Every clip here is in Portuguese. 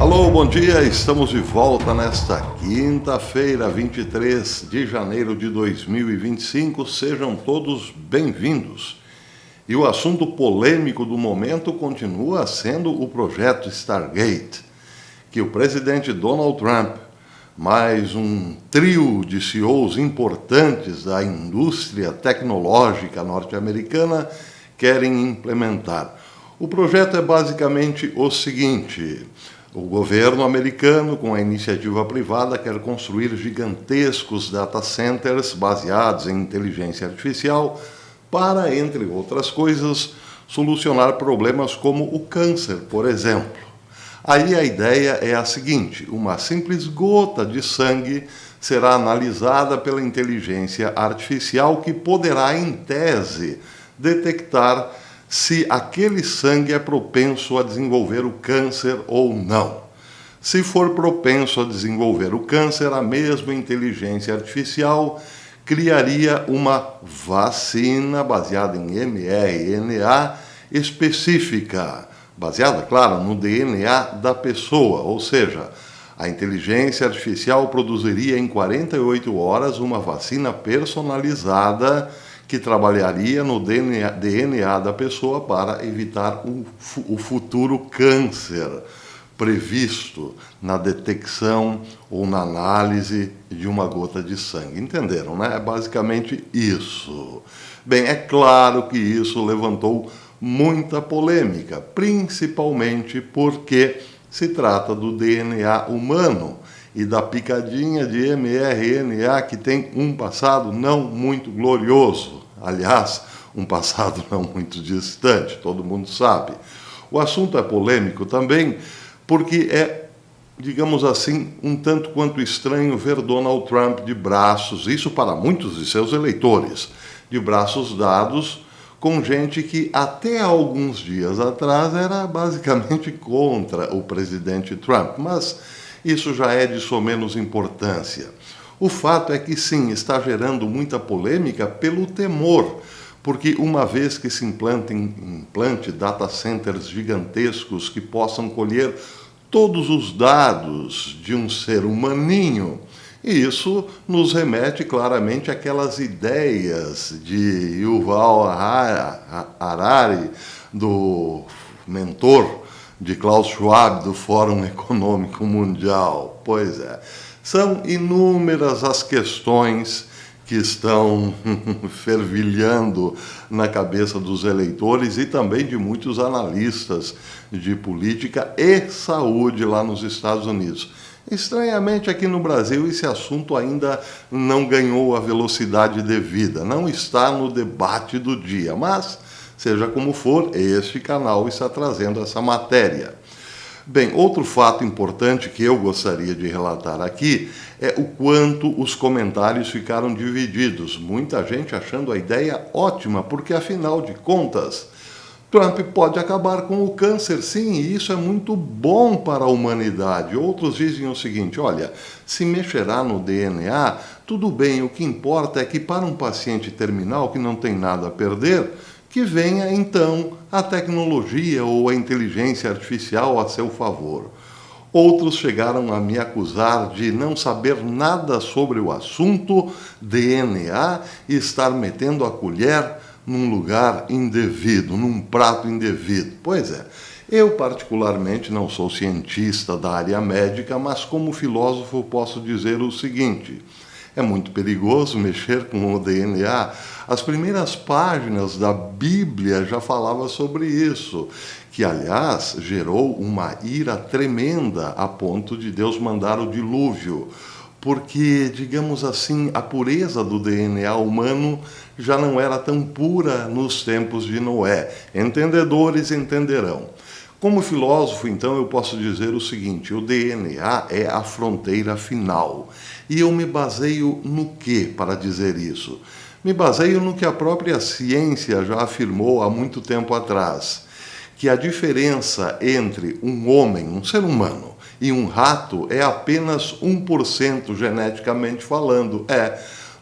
Alô, bom dia, estamos de volta nesta quinta-feira, 23 de janeiro de 2025, sejam todos bem-vindos. E o assunto polêmico do momento continua sendo o projeto Stargate, que o presidente Donald Trump, mais um trio de CEOs importantes da indústria tecnológica norte-americana querem implementar. O projeto é basicamente o seguinte: o governo americano, com a iniciativa privada, quer construir gigantescos data centers baseados em inteligência artificial para, entre outras coisas, solucionar problemas como o câncer, por exemplo. Aí a ideia é a seguinte: uma simples gota de sangue será analisada pela inteligência artificial que poderá, em tese, detectar se aquele sangue é propenso a desenvolver o câncer ou não. Se for propenso a desenvolver o câncer, a mesma inteligência artificial criaria uma vacina baseada em mRNA específica, baseada, claro, no DNA da pessoa, ou seja, a inteligência artificial produziria em 48 horas uma vacina personalizada que trabalharia no DNA da pessoa para evitar o futuro câncer previsto na detecção ou na análise de uma gota de sangue. Entenderam, né? É basicamente isso. Bem, é claro que isso levantou muita polêmica, principalmente porque se trata do DNA humano e da picadinha de mRNA que tem um passado não muito glorioso. Aliás, um passado não muito distante, todo mundo sabe. O assunto é polêmico também porque é, digamos assim, um tanto quanto estranho ver Donald Trump de braços, isso para muitos de seus eleitores, de braços dados com gente que até alguns dias atrás era basicamente contra o presidente Trump, mas isso já é de somenos importância. O fato é que sim, está gerando muita polêmica pelo temor, porque uma vez que se implante data centers gigantescos que possam colher todos os dados de um ser humaninho, e isso nos remete claramente àquelas ideias de Yuval Harari, do mentor de Klaus Schwab, do Fórum Econômico Mundial. Pois é, são inúmeras as questões que estão fervilhando na cabeça dos eleitores e também de muitos analistas de política e saúde lá nos Estados Unidos. Estranhamente, aqui no Brasil, esse assunto ainda não ganhou a velocidade devida, não está no debate do dia, mas, seja como for, este canal está trazendo essa matéria. Bem, outro fato importante que eu gostaria de relatar aqui é o quanto os comentários ficaram divididos. Muita gente achando a ideia ótima, porque afinal de contas, Trump pode acabar com o câncer, sim, e isso é muito bom para a humanidade. Outros dizem o seguinte: olha, se mexerá no DNA, tudo bem, o que importa é que para um paciente terminal que não tem nada a perder, que venha então a tecnologia ou a inteligência artificial a seu favor. Outros chegaram a me acusar de não saber nada sobre o assunto DNA e estar metendo a colher num lugar indevido, num prato indevido. Pois é, eu particularmente não sou cientista da área médica, mas como filósofo posso dizer o seguinte: é muito perigoso mexer com o DNA. As primeiras páginas da Bíblia já falavam sobre isso, que, aliás, gerou uma ira tremenda a ponto de Deus mandar o dilúvio, porque, digamos assim, a pureza do DNA humano já não era tão pura nos tempos de Noé. Entendedores entenderão. Como filósofo, então, eu posso dizer o seguinte: o DNA é a fronteira final. E eu me baseio no que para dizer isso? Me baseio no que a própria ciência já afirmou há muito tempo atrás, que a diferença entre um homem, um ser humano, e um rato é apenas 1% geneticamente falando.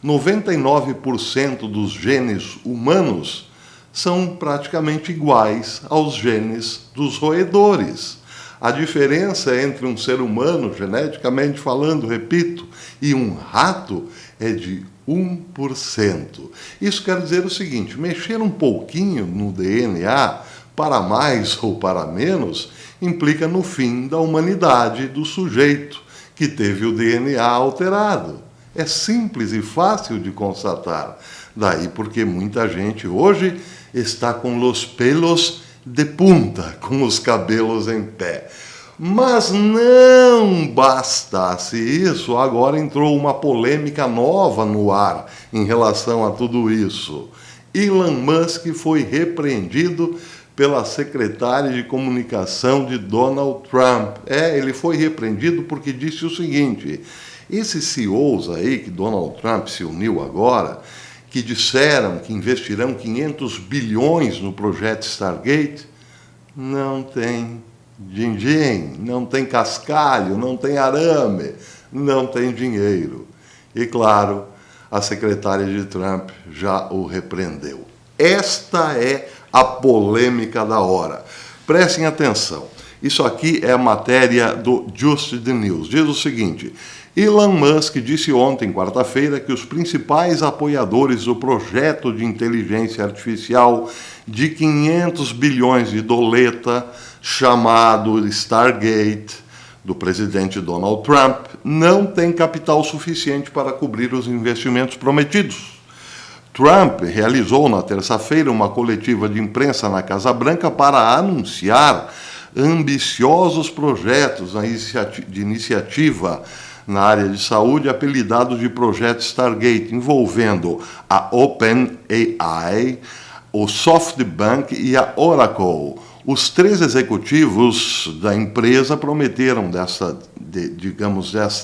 99% dos genes humanos são praticamente iguais aos genes dos roedores. A diferença entre um ser humano, geneticamente falando, repito, e um rato é de 1%. Isso quer dizer o seguinte: mexer um pouquinho no DNA, para mais ou para menos, implica no fim da humanidade do sujeito que teve o DNA alterado. É simples e fácil de constatar. Daí porque muita gente hoje está com os pelos de punta, com os cabelos em pé. Mas não bastasse isso, agora entrou uma polêmica nova no ar em relação a tudo isso. Elon Musk foi repreendido pela secretária de comunicação de Donald Trump. Ele foi repreendido porque disse o seguinte: esses CEOs aí, que Donald Trump se uniu agora, que disseram que investirão 500 bilhões no projeto Stargate, não tem din-din, não tem cascalho, não tem arame, não tem dinheiro. E claro, a secretária de Trump já o repreendeu. Esta é a polêmica da hora. Prestem atenção. Isso aqui é a matéria do Just the News. Diz o seguinte: Elon Musk disse ontem, quarta-feira, que os principais apoiadores do projeto de inteligência artificial de 500 bilhões de doleta, chamado Stargate, do presidente Donald Trump, não têm capital suficiente para cobrir os investimentos prometidos. Trump realizou na terça-feira uma coletiva de imprensa na Casa Branca para anunciar ambiciosos projetos de iniciativa na área de saúde, apelidados de Projeto Stargate, envolvendo a OpenAI, o SoftBank e a Oracle. Os três executivos da empresa prometeram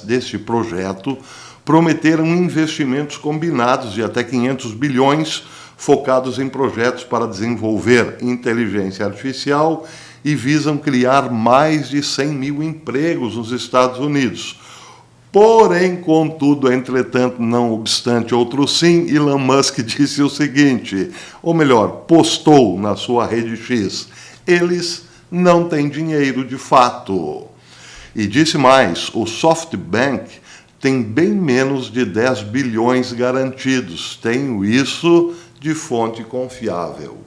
deste projeto, prometeram investimentos combinados de até 500 bilhões focados em projetos para desenvolver inteligência artificial e visam criar mais de 100 mil empregos nos Estados Unidos. Porém, contudo, entretanto, não obstante outro sim, Elon Musk disse o seguinte, ou melhor, postou na sua rede X: eles não têm dinheiro de fato. E disse mais: o SoftBank tem bem menos de 10 bilhões garantidos. Tenho isso de fonte confiável.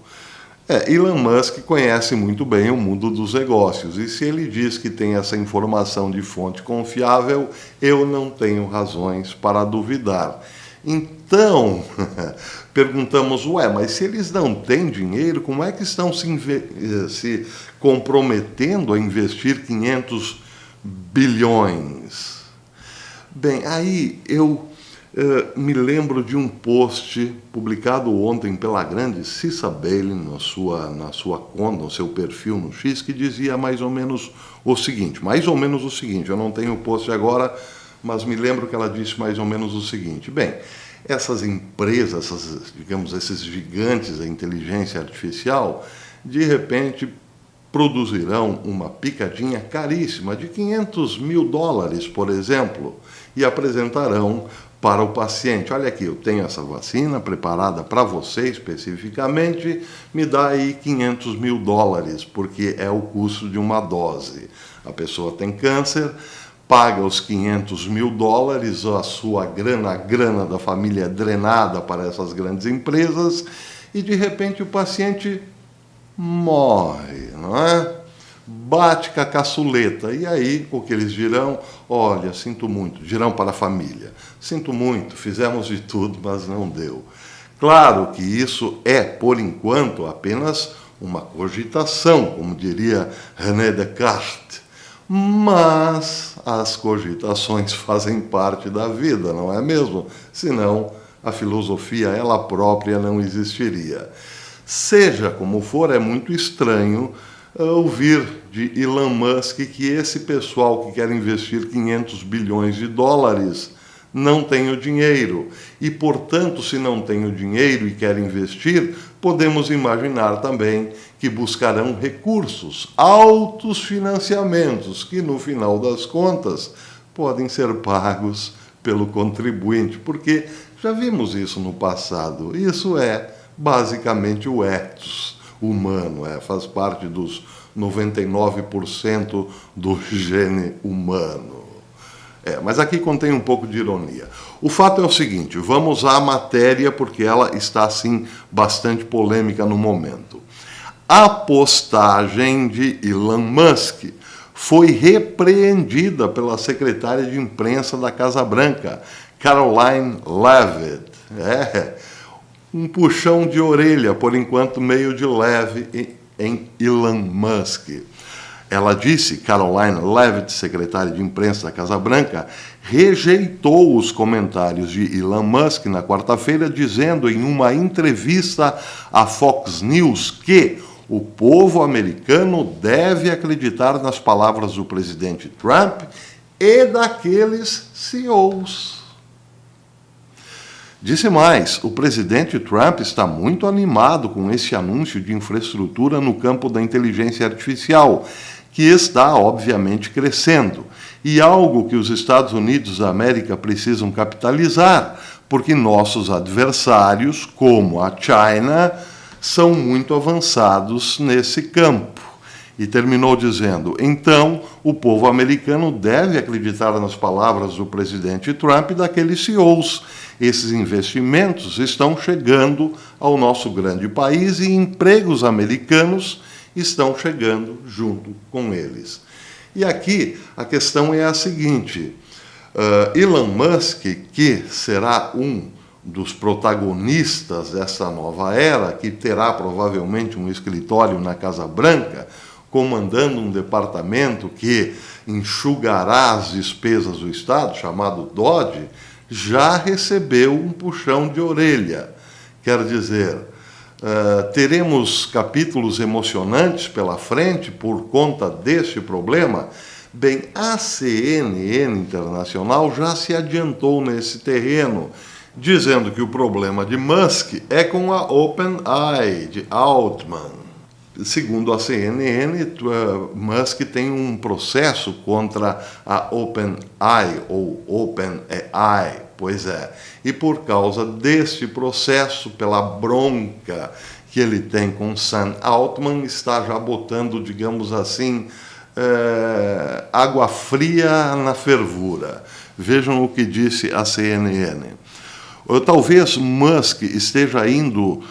Elon Musk conhece muito bem o mundo dos negócios, e se ele diz que tem essa informação de fonte confiável, eu não tenho razões para duvidar. Então, perguntamos, mas se eles não têm dinheiro, como é que estão se comprometendo a investir 500 bilhões? Bem, aí eu me lembro de um post publicado ontem pela grande Cissa Bailey na sua conta, no seu perfil no X, que dizia mais ou menos o seguinte, eu não tenho o post agora, mas me lembro que ela disse mais ou menos o seguinte: bem, essas empresas, esses gigantes da inteligência artificial, de repente produzirão uma picadinha caríssima de 500 mil dólares, por exemplo, e apresentarão para o paciente: olha aqui, eu tenho essa vacina preparada para você especificamente, me dá aí 500 mil dólares, porque é o custo de uma dose. A pessoa tem câncer, paga os 500 mil dólares, a sua grana, a grana da família é drenada para essas grandes empresas, e de repente o paciente morre, não é? Bate com a caçuleta, e aí o que eles dirão? Olha, sinto muito, dirão para a família: sinto muito, fizemos de tudo, mas não deu. Claro que isso é, por enquanto, apenas uma cogitação, como diria René Descartes, mas as cogitações fazem parte da vida, não é mesmo? Senão a filosofia ela própria não existiria. Seja como for, é muito estranho ouvir de Elon Musk que esse pessoal que quer investir 500 bilhões de dólares não tem o dinheiro. E, portanto, se não tem o dinheiro e quer investir, podemos imaginar também que buscarão recursos, altos financiamentos, que no final das contas podem ser pagos pelo contribuinte, porque já vimos isso no passado. Isso é basicamente o ethos. humano, faz parte dos 99% do gene humano. Mas aqui contém um pouco de ironia. O fato é o seguinte, vamos à matéria, porque ela está, assim, bastante polêmica no momento. A postagem de Elon Musk foi repreendida pela secretária de imprensa da Casa Branca, Karoline Leavitt. Um puxão de orelha, por enquanto meio de leve, em Elon Musk. Ela disse, Karoline Leavitt, secretária de imprensa da Casa Branca, rejeitou os comentários de Elon Musk na quarta-feira, dizendo em uma entrevista à Fox News que o povo americano deve acreditar nas palavras do presidente Trump e daqueles CEOs. Disse mais, o presidente Trump está muito animado com esse anúncio de infraestrutura no campo da inteligência artificial, que está, obviamente, crescendo, e algo que os Estados Unidos da América precisam capitalizar, porque nossos adversários, como a China, são muito avançados nesse campo. E terminou dizendo, então, o povo americano deve acreditar nas palavras do presidente Trump e daqueles CEOs. Esses investimentos estão chegando ao nosso grande país e empregos americanos estão chegando junto com eles. E aqui a questão é a seguinte, Elon Musk, que será um dos protagonistas dessa nova era, que terá provavelmente um escritório na Casa Branca, comandando um departamento que enxugará as despesas do Estado, chamado DOGE, já recebeu um puxão de orelha. Quer dizer, teremos capítulos emocionantes pela frente por conta deste problema? Bem, a CNN Internacional já se adiantou nesse terreno, dizendo que o problema de Musk é com a OpenAI, de Altman. Segundo a CNN, Musk tem um processo contra a OpenAI, ou OpenAI, pois é. E por causa deste processo, pela bronca que ele tem com Sam Altman, está já botando, digamos assim, água fria na fervura. Vejam o que disse a CNN. Talvez Musk esteja indo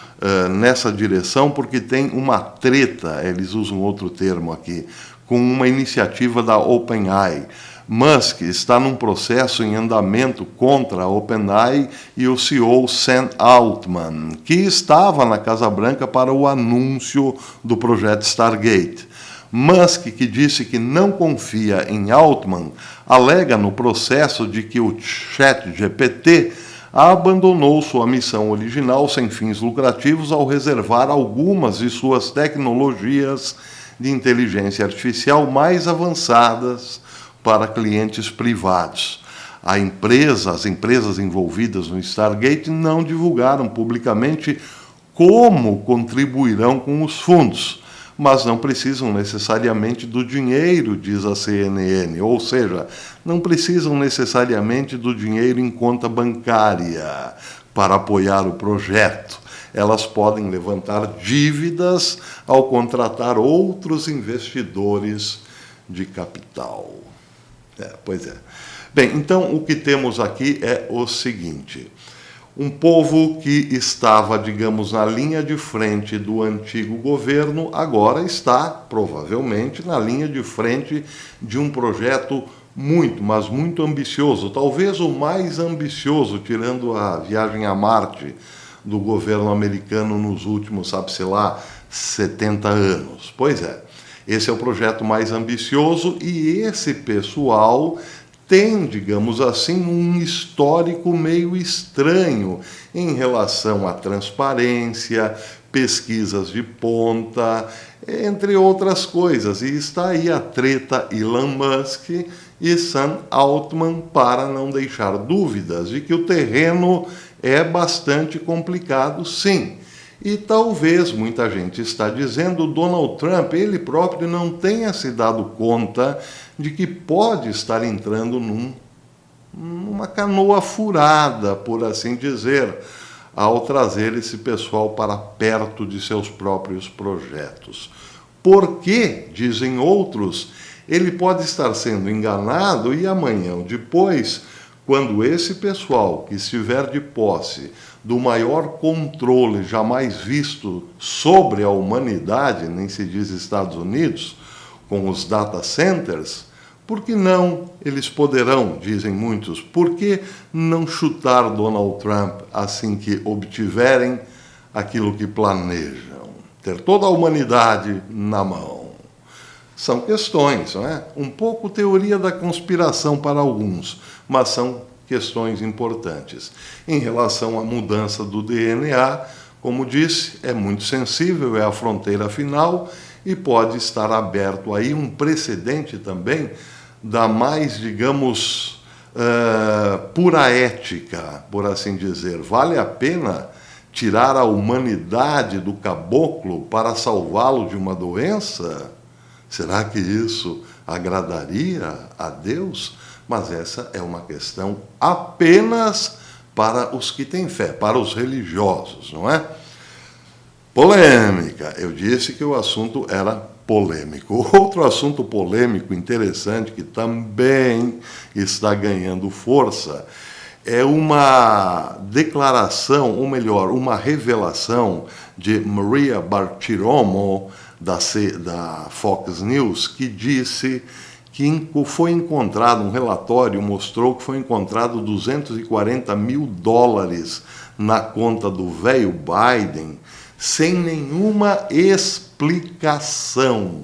nessa direção porque tem uma treta, eles usam outro termo aqui, com uma iniciativa da OpenAI. Musk está num processo em andamento contra a OpenAI e o CEO Sam Altman, que estava na Casa Branca para o anúncio do projeto Stargate. Musk, que disse que não confia em Altman, alega no processo de que o ChatGPT abandonou sua missão original sem fins lucrativos ao reservar algumas de suas tecnologias de inteligência artificial mais avançadas para clientes privados. As empresas envolvidas no Stargate não divulgaram publicamente como contribuirão com os fundos, mas não precisam necessariamente do dinheiro, diz a CNN, ou seja, não precisam necessariamente do dinheiro em conta bancária para apoiar o projeto. Elas podem levantar dívidas ao contratar outros investidores de capital. Pois é. Bem, então o que temos aqui é o seguinte: um povo que estava, digamos, na linha de frente do antigo governo, agora está, provavelmente, na linha de frente de um projeto muito, mas muito ambicioso, talvez o mais ambicioso, tirando a viagem a Marte do governo americano nos últimos, sabe-se lá, 70 anos. Pois é, esse é o projeto mais ambicioso e esse pessoal tem, digamos assim, um histórico meio estranho em relação à transparência, pesquisas de ponta, entre outras coisas. E está aí a treta Elon Musk e Sam Altman para não deixar dúvidas de que o terreno é bastante complicado, sim. E talvez, muita gente está dizendo, Donald Trump, ele próprio não tenha se dado conta de que pode estar entrando numa canoa furada, por assim dizer. ao trazer esse pessoal para perto de seus próprios projetos. Porque, dizem outros, ele pode estar sendo enganado e amanhã ou depois, quando esse pessoal que estiver de posse do maior controle jamais visto sobre a humanidade, nem se diz Estados Unidos, com os data centers, por que não eles poderão, dizem muitos, por que não chutar Donald Trump assim que obtiverem aquilo que planejam? Ter toda a humanidade na mão. São questões, não é? Um pouco teoria da conspiração para alguns, mas são questões importantes. Em relação à mudança do DNA, como disse, é muito sensível, é a fronteira final e pode estar aberto aí um precedente também da mais, digamos, pura ética, por assim dizer. Vale a pena tirar a humanidade do caboclo para salvá-lo de uma doença? Será que isso agradaria a Deus? Mas essa é uma questão apenas para os que têm fé, para os religiosos, não é? Polêmica. Eu disse que o assunto era polêmico. Outro assunto polêmico interessante que também está ganhando força é uma declaração, ou melhor, uma revelação de Maria Bartiromo, da Fox News, que disse que foi encontrado, um relatório mostrou que foi encontrado $240 mil na conta do velho Biden, sem nenhuma explicação.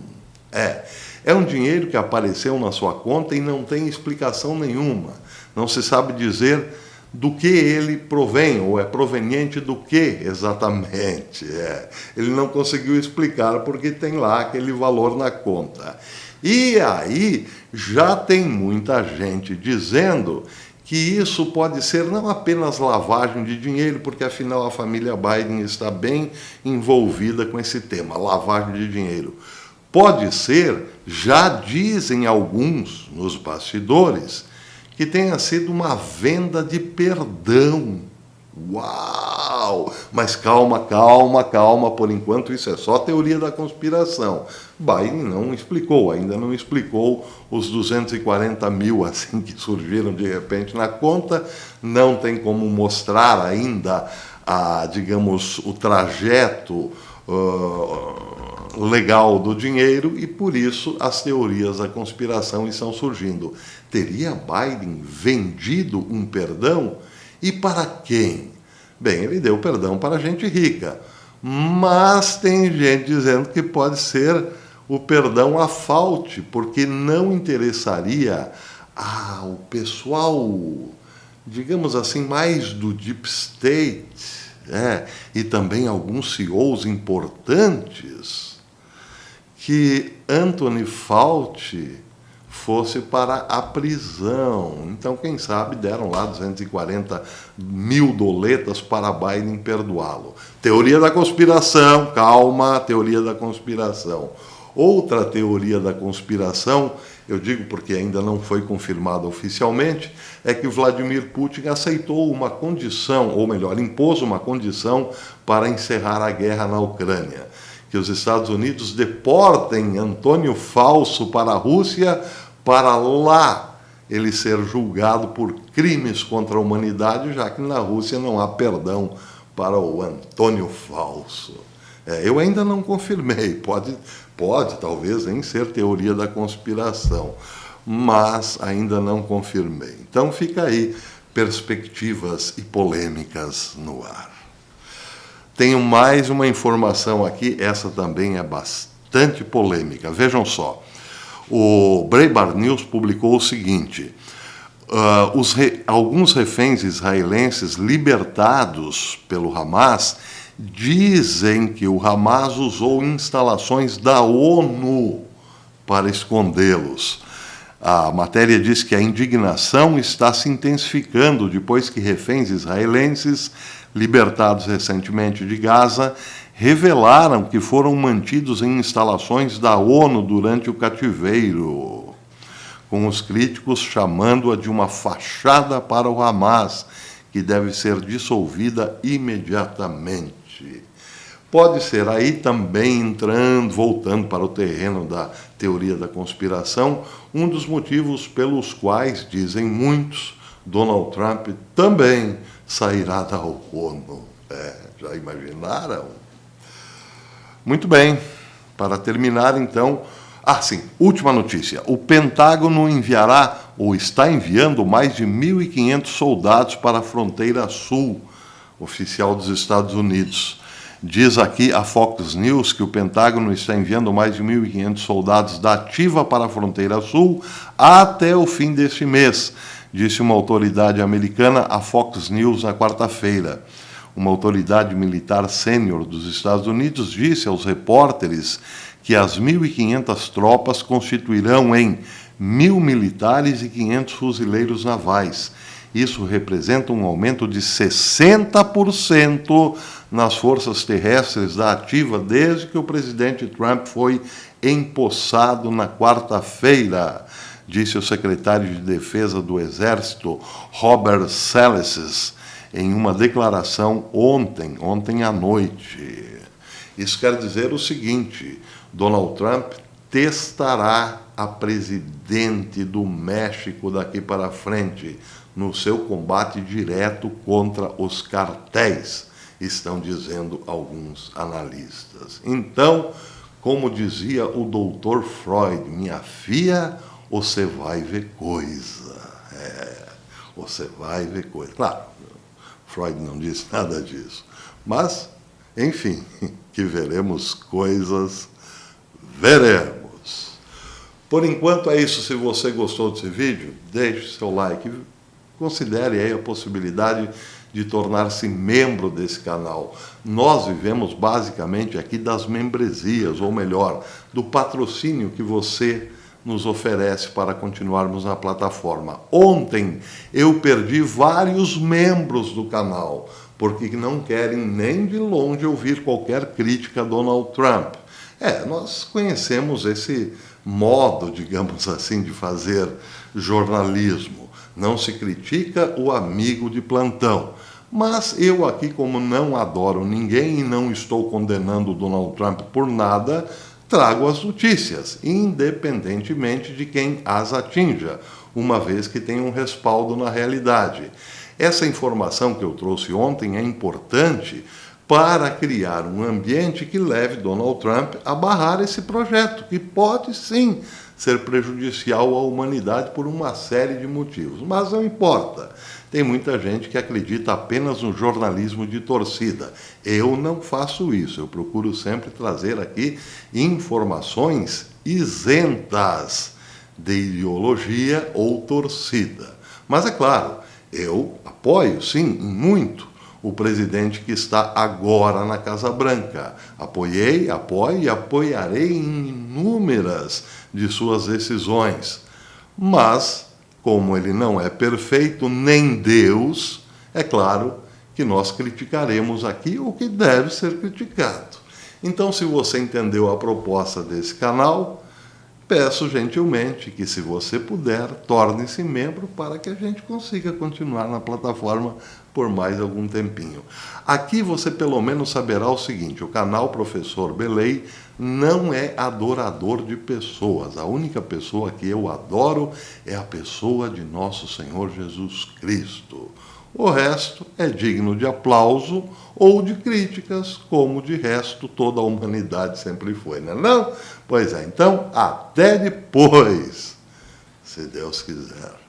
É um dinheiro que apareceu na sua conta e não tem explicação nenhuma. Não se sabe dizer do que ele provém, ou é proveniente do que exatamente. Ele não conseguiu explicar porque tem lá aquele valor na conta. E aí já tem muita gente dizendo que isso pode ser não apenas lavagem de dinheiro, porque afinal a família Biden está bem envolvida com esse tema, lavagem de dinheiro. Pode ser, já dizem alguns nos bastidores, que tenha sido uma venda de perdão. Uau! Mas calma, por enquanto isso é só teoria da conspiração. Biden não explicou, ainda não explicou os 240 mil assim que surgiram de repente na conta, não tem como mostrar ainda, digamos, o trajeto legal do dinheiro e por isso as teorias da conspiração estão surgindo. Teria Biden vendido um perdão? E para quem? Bem, ele deu perdão para gente rica, mas tem gente dizendo que pode ser o perdão à falte, porque não interessaria ao pessoal, digamos assim, mais do Deep State, e também alguns CEOs importantes, que Anthony Fauci fosse para a prisão. Então, quem sabe, deram lá 240 mil para Biden perdoá-lo. Teoria da conspiração, calma, teoria da conspiração. Outra teoria da conspiração, eu digo porque ainda não foi confirmada oficialmente, é que Vladimir Putin aceitou uma condição, ou melhor, impôs uma condição para encerrar a guerra na Ucrânia. Que os Estados Unidos deportem Antônio Falso para a Rússia, para lá ele ser julgado por crimes contra a humanidade, já que na Rússia não há perdão para o Antônio Falso. Eu ainda não confirmei, pode talvez nem ser teoria da conspiração, mas ainda não confirmei. Então fica aí perspectivas e polêmicas no ar. Tenho mais uma informação aqui, essa também é bastante polêmica. Vejam só, o Breitbart News publicou o seguinte: alguns reféns israelenses libertados pelo Hamas dizem que o Hamas usou instalações da ONU para escondê-los. A matéria diz que a indignação está se intensificando depois que reféns israelenses libertados recentemente de Gaza revelaram que foram mantidos em instalações da ONU durante o cativeiro, com os críticos chamando-a de uma fachada para o Hamas, que deve ser dissolvida imediatamente. Pode ser aí também voltando para o terreno da teoria da conspiração, um dos motivos pelos quais, dizem muitos, Donald Trump também sairá da ONU. Já imaginaram? Muito bem, para terminar então... sim, última notícia. O Pentágono enviará, ou está enviando, mais de 1.500 soldados para a fronteira sul oficial dos Estados Unidos. Diz aqui a Fox News que o Pentágono está enviando mais de 1.500 soldados da ativa para a fronteira sul até o fim deste mês, disse uma autoridade americana à Fox News na quarta-feira. Uma autoridade militar sênior dos Estados Unidos disse aos repórteres que as 1.500 tropas constituirão em 1.000 militares e 500 fuzileiros navais. Isso representa um aumento de 60% nas forças terrestres da ativa desde que o presidente Trump foi empossado na quarta-feira, disse o secretário de Defesa do Exército, Robert Salesses, em uma declaração ontem à noite. Isso quer dizer o seguinte: Donald Trump testará a presidente do México daqui para frente no seu combate direto contra os cartéis, estão dizendo alguns analistas. Então, como dizia o doutor Freud, minha filha, você vai ver coisa. Você vai ver coisa. Claro, Freud não disse nada disso, mas, enfim, que veremos coisas, veremos. Por enquanto é isso. Se você gostou desse vídeo, deixe seu like. Considere aí a possibilidade de tornar-se membro desse canal. Nós vivemos basicamente aqui das membresias, ou melhor, do patrocínio que você nos oferece para continuarmos na plataforma. Ontem eu perdi vários membros do canal, porque não querem nem de longe ouvir qualquer crítica a Donald Trump. Nós conhecemos esse modo, digamos assim, de fazer jornalismo. Não se critica o amigo de plantão. Mas eu aqui, como não adoro ninguém e não estou condenando o Donald Trump por nada, trago as notícias, independentemente de quem as atinja, uma vez que tem um respaldo na realidade. Essa informação que eu trouxe ontem é importante para criar um ambiente que leve Donald Trump a barrar esse projeto, que pode sim ser prejudicial à humanidade por uma série de motivos. Mas não importa. Tem muita gente que acredita apenas no jornalismo de torcida. Eu não faço isso. Eu procuro sempre trazer aqui informações isentas de ideologia ou torcida. Mas é claro, eu apoio, sim, muito, o presidente que está agora na Casa Branca. Apoiei, apoio e apoiarei em inúmeras de suas decisões. Mas, como ele não é perfeito, nem Deus, é claro que nós criticaremos aqui o que deve ser criticado. Então, se você entendeu a proposta desse canal, peço gentilmente que, se você puder, torne-se membro para que a gente consiga continuar na plataforma por mais algum tempinho. Aqui você pelo menos saberá o seguinte: o canal Professor Belei não é adorador de pessoas. A única pessoa que eu adoro é a pessoa de nosso Senhor Jesus Cristo. O resto é digno de aplauso ou de críticas, como de resto toda a humanidade sempre foi, não é não? Pois é, então, até depois, se Deus quiser.